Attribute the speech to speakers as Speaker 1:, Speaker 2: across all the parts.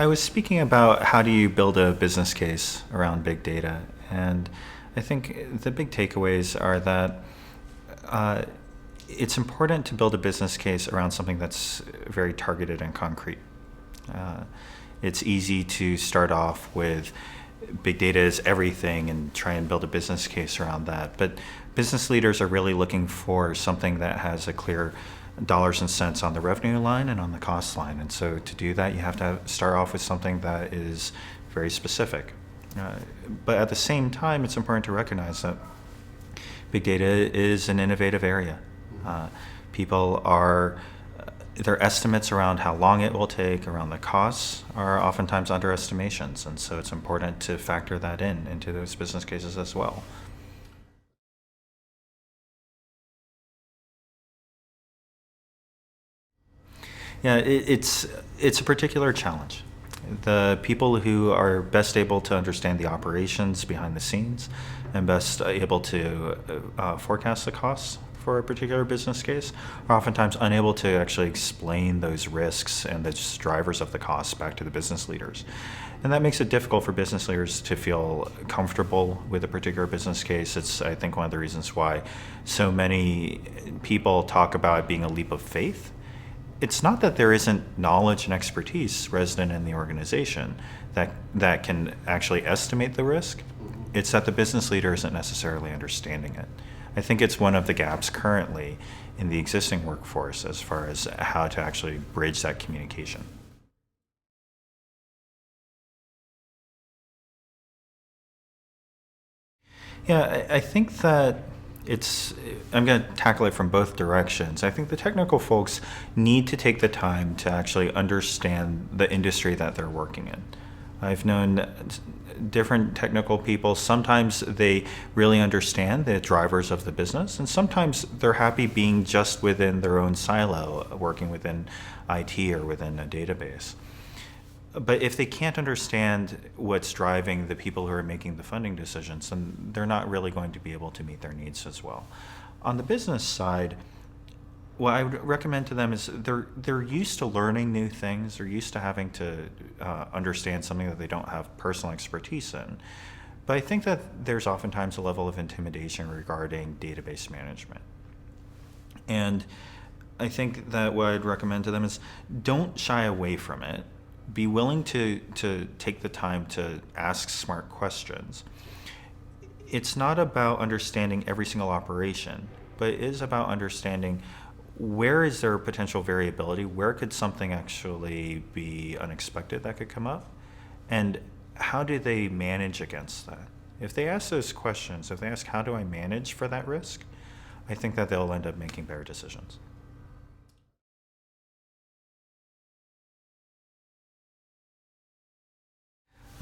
Speaker 1: I was speaking about how do you build a business case around big data, and I think the big takeaways are that uh, it's important to build a business case around something that's very targeted and concrete. Uh, it's easy to start off with big data is everything and try and build a business case around that. But business leaders are really looking for something that has a clear dollars and cents on the revenue line and on the cost line. And so to do that, you have to start off with something that is very specific. Uh, but at the same time, it's important to recognize that big data is an innovative area. Uh, people are their estimates around how long it will take, around the costs, are oftentimes underestimations, and so it's important to factor that into those business cases as well. Yeah, it's a particular challenge. The people who are best able to understand the operations behind the scenes and best able to forecast the costs for a particular business case are oftentimes unable to actually explain those risks and the drivers of the costs back to the business leaders. And that makes it difficult for business leaders to feel comfortable with a particular business case. It's, I think, one of the reasons why so many people talk about it being a leap of faith. It's not that there isn't knowledge and expertise resident in the organization that can actually estimate the risk. It's that the business leader isn't necessarily understanding it. I think it's one of the gaps currently in the existing workforce as far as how to actually bridge that communication. Yeah, I think that it's, I'm going to tackle it from both directions. I think the technical folks need to take the time to actually understand the industry that they're working in. I've known different technical people. Sometimes they really understand the drivers of the business, and sometimes they're happy being just within their own silo, working within IT or within a database. But if they can't understand what's driving the people who are making the funding decisions, then they're not really going to be able to meet their needs as well. On the business side, what I would recommend to them is they're used to learning new things. They're used to having to understand something that they don't have personal expertise in. But I think that there's oftentimes a level of intimidation regarding database management. And I think that what I'd recommend to them is don't shy away from it. Be willing to take the time to ask smart questions. It's not about understanding every single operation, but it is about understanding where is there potential variability, where could something actually be unexpected that could come up, and how do they manage against that? If they ask those questions, if they ask how do I manage for that risk, I think that they'll end up making better decisions.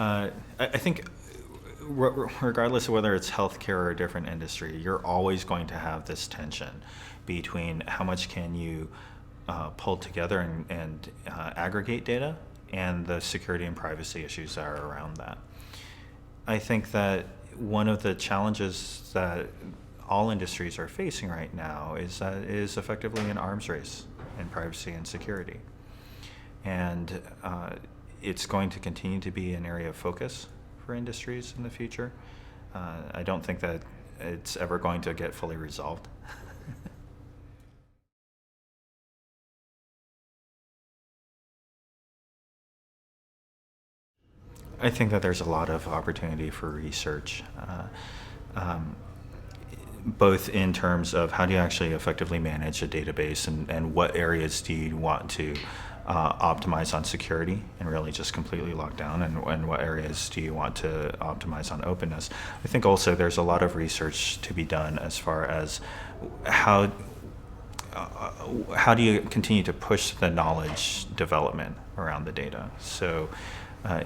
Speaker 1: I think regardless of whether it's healthcare or a different industry, you're always going to have this tension between how much can you pull together and aggregate data and the security and privacy issues that are around that. I think that one of the challenges that all industries are facing right now is that it is effectively an arms race in privacy and security. And it's going to continue to be an area of focus for industries in the future. I don't think that it's ever going to get fully resolved. I think that there's a lot of opportunity for research, um, both in terms of how do you actually effectively manage a database and what areas do you want to optimize on security and really just completely lock down, and what areas do you want to optimize on openness. I think also there's a lot of research to be done as far as how how do you continue to push the knowledge development around the data. So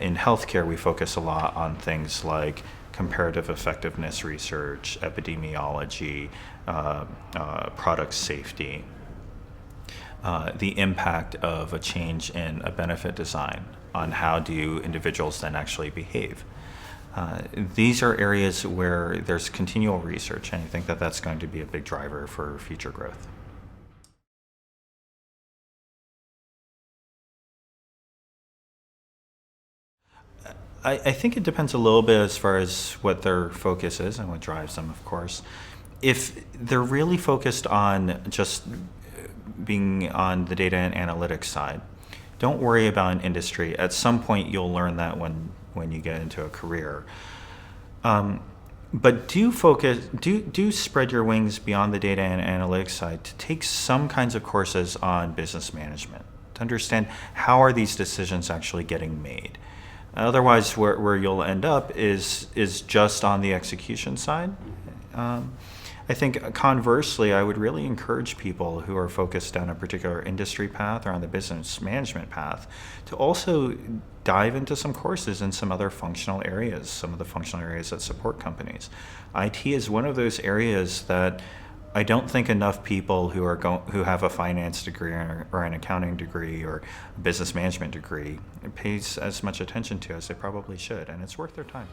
Speaker 1: in healthcare, we focus a lot on things like comparative effectiveness research, epidemiology, product safety, the impact of a change in a benefit design on how do individuals then actually behave. These are areas where there's continual research, and I think that that's going to be a big driver for future growth. I think it depends a little bit as far as what their focus is and what drives them, of course. If they're really focused on just being on the data and analytics side, don't worry about an industry. At some point, you'll learn that when you get into a career. But do spread your wings beyond the data and analytics side to take some kinds of courses on business management to understand how are these decisions actually getting made. Otherwise, where you'll end up is just on the execution side. I think conversely, I would really encourage people who are focused on a particular industry path or on the business management path to also dive into some courses in some other functional areas, some of the functional areas that support companies. IT is one of those areas that I don't think enough people who have a finance degree or an accounting degree or a business management degree pays as much attention to as they probably should, and it's worth their time.